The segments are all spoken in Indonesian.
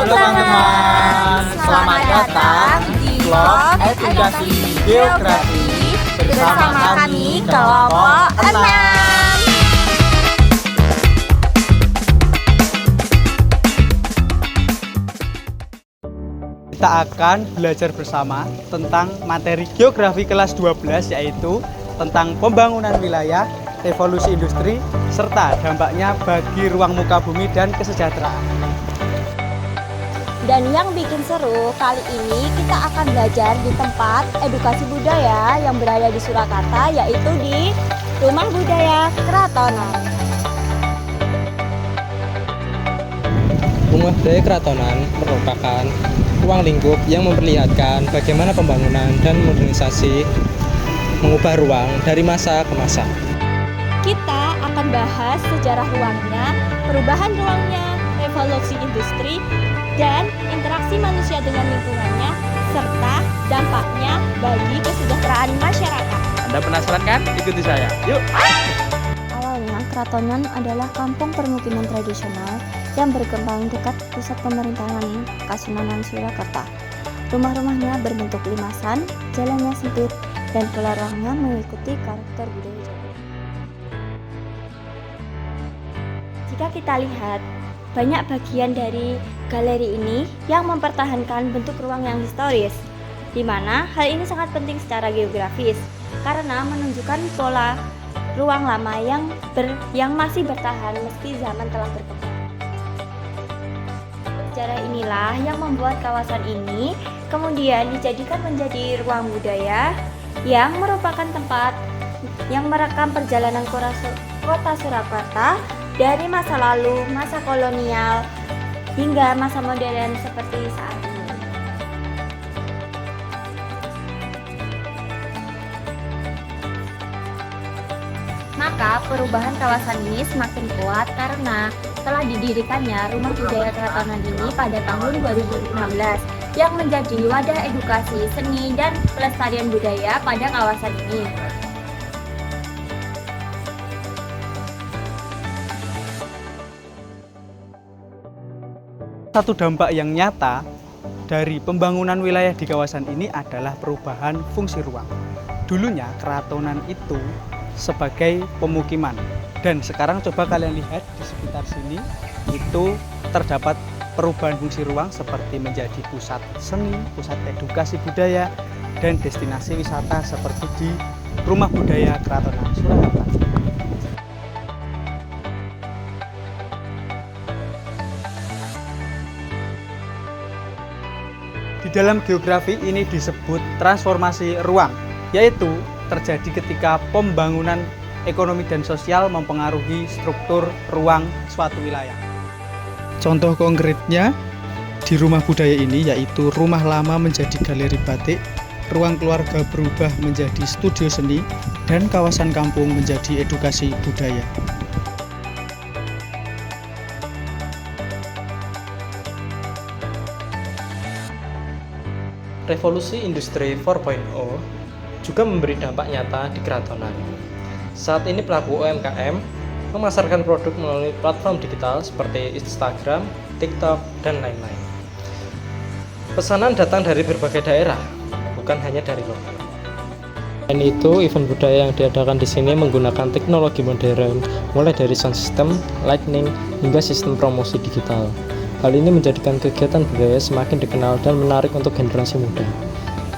Halo teman-teman, selamat datang di vlog edukasi geografi bersama kami kelompok 6. Kita akan belajar bersama tentang materi geografi kelas 12, yaitu tentang pembangunan wilayah, evolusi industri, serta dampaknya bagi ruang muka bumi dan kesejahteraan. Dan yang bikin seru, kali ini kita akan belajar di tempat edukasi budaya yang berada di Surakarta, yaitu di Rumah Budaya Kratonan. Rumah Budaya Kratonan merupakan ruang lingkup yang memperlihatkan bagaimana pembangunan dan modernisasi mengubah ruang dari masa ke masa. Kita akan bahas sejarah ruangnya, perubahan ruangnya, evolusi industri, dan interaksi manusia dengan lingkungannya, serta dampaknya bagi kesejahteraan masyarakat. Anda penasaran kan? Ikuti saya, yuk! Awalnya, Kratonan adalah kampung permukiman tradisional yang berkembang dekat pusat pemerintahan Kasunanan Surakarta. Rumah-rumahnya berbentuk limasan, jalannya sempit, dan keluar ruangnya mengikuti karakter budaya Jawa. Jika kita lihat, banyak bagian dari galeri ini yang mempertahankan bentuk ruang yang historis, di mana hal ini sangat penting secara geografis karena menunjukkan pola ruang lama yang masih bertahan meski zaman telah berkembang. Sejarah inilah yang membuat kawasan ini kemudian dijadikan menjadi ruang budaya yang merupakan tempat yang merekam perjalanan kota Surakarta dari masa lalu, masa kolonial, hingga masa modern seperti saat ini. Maka perubahan kawasan ini semakin kuat karena telah didirikannya Rumah Budaya Kratonan ini pada tahun 2016 yang menjadi wadah edukasi, seni, dan pelestarian budaya pada kawasan ini. Satu dampak yang nyata dari pembangunan wilayah di kawasan ini adalah perubahan fungsi ruang. Dulunya Kratonan itu sebagai pemukiman, dan sekarang coba kalian lihat di sekitar sini itu terdapat perubahan fungsi ruang seperti menjadi pusat seni, pusat edukasi budaya, dan destinasi wisata seperti di Rumah Budaya Kratonan Surakarta. Di dalam geografi ini disebut transformasi ruang, yaitu terjadi ketika pembangunan ekonomi dan sosial mempengaruhi struktur ruang suatu wilayah. Contoh konkretnya di rumah budaya ini yaitu rumah lama menjadi galeri batik, ruang keluarga berubah menjadi studio seni, dan kawasan kampung menjadi edukasi budaya. Revolusi Industri 4.0 juga memberi dampak nyata di Kratonan. Saat ini pelaku UMKM memasarkan produk melalui platform digital seperti Instagram, TikTok, dan lain-lain. Pesanan datang dari berbagai daerah, bukan hanya dari lokal. Selain itu, event budaya yang diadakan di sini menggunakan teknologi modern, mulai dari sound system, lighting, hingga sistem promosi digital. Hal ini menjadikan kegiatan budaya semakin dikenal dan menarik untuk generasi muda.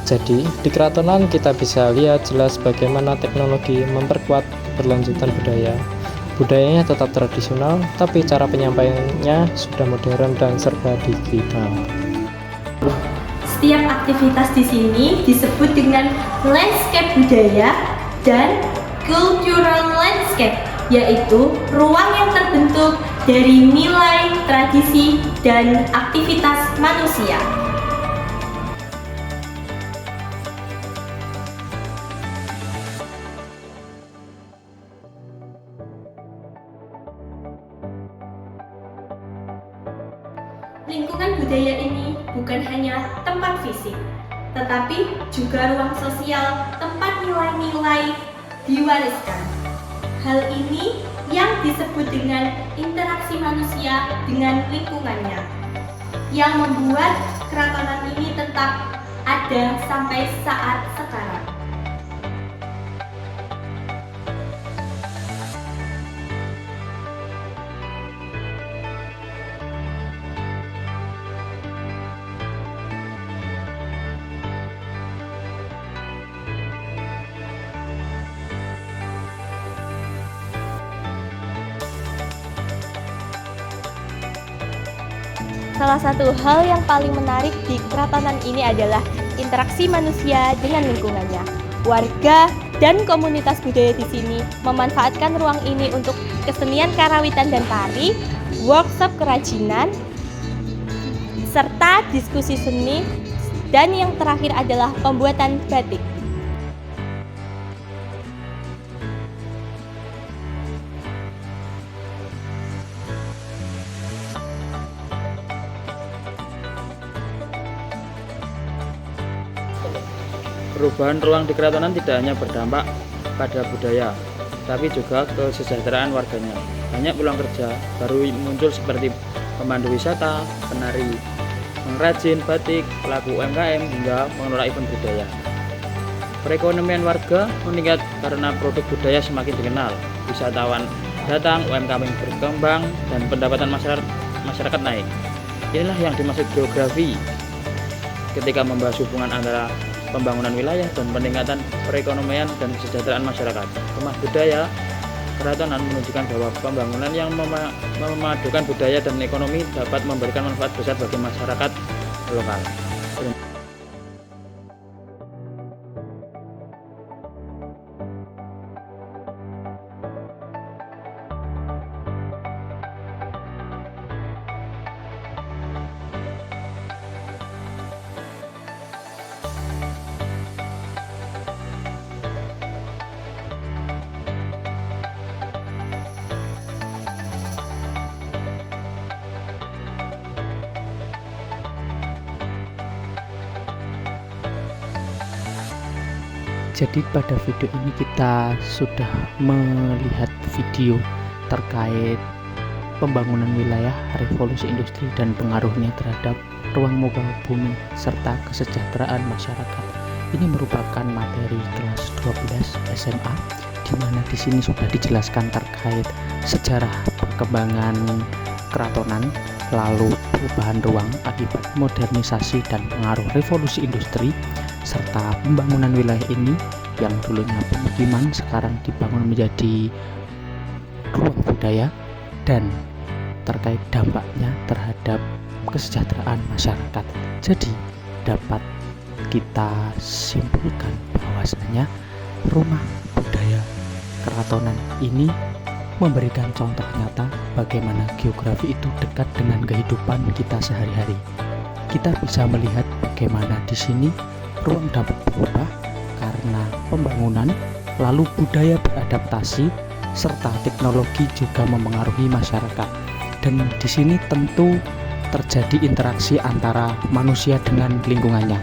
Jadi, di Kratonan kita bisa lihat jelas bagaimana teknologi memperkuat keberlanjutan budaya. Budayanya tetap tradisional, tapi cara penyampaiannya sudah modern dan serba digital. Setiap aktivitas di sini disebut dengan landscape budaya dan cultural landscape, yaitu ruang yang terbentuk dari nilai, tradisi, dan aktivitas manusia. Lingkungan budaya ini bukan hanya tempat fisik, tetapi juga ruang sosial tempat nilai-nilai diwariskan. Hal ini yang disebut dengan interaksi manusia dengan lingkungannya. yang membuat keratonan ini tetap ada sampai saat sekarang. Salah satu hal yang paling menarik di keratonan ini adalah interaksi manusia dengan lingkungannya. Warga dan komunitas budaya di sini memanfaatkan ruang ini untuk kesenian karawitan dan tari, workshop kerajinan, serta diskusi seni, dan yang terakhir adalah pembuatan batik. Perubahan ruang di keratonan tidak hanya berdampak pada budaya, tapi juga kesejahteraan warganya. Banyak peluang kerja baru muncul seperti pemandu wisata, penari, pengrajin batik, pelaku UMKM, hingga pengelola event budaya. Perekonomian warga meningkat karena produk budaya semakin dikenal, wisatawan datang, UMKM berkembang, dan pendapatan masyarakat naik. Inilah yang dimaksud geografi ketika membahas hubungan antara pembangunan wilayah dan peningkatan perekonomian dan kesejahteraan masyarakat. Rumah budaya keratonan menunjukkan bahwa pembangunan yang memadukan budaya dan ekonomi dapat memberikan manfaat besar bagi masyarakat lokal. Jadi pada video ini kita sudah melihat video terkait pembangunan wilayah, revolusi industri, dan pengaruhnya terhadap ruang muka bumi serta kesejahteraan masyarakat. Ini merupakan materi kelas 12 SMA, di mana di sini sudah dijelaskan terkait sejarah perkembangan keratonan, lalu perubahan ruang akibat modernisasi dan pengaruh revolusi industri, serta pembangunan wilayah ini yang dulunya pemukiman sekarang dibangun menjadi ruang budaya, dan terkait dampaknya terhadap kesejahteraan masyarakat. Jadi dapat kita simpulkan bahwasanya rumah budaya keratonan ini memberikan contoh nyata bagaimana geografi itu dekat dengan kehidupan kita sehari-hari. Kita bisa melihat bagaimana di sini ruang dapat berubah karena pembangunan, lalu budaya beradaptasi, serta teknologi juga memengaruhi masyarakat. Dan di sini tentu terjadi interaksi antara manusia dengan lingkungannya.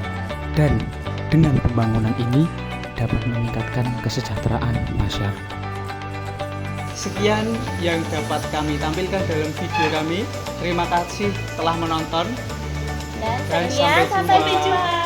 Dan dengan pembangunan ini dapat meningkatkan kesejahteraan masyarakat. Sekian yang dapat kami tampilkan dalam video kami. Terima kasih telah menonton. Dan sampai jumpa.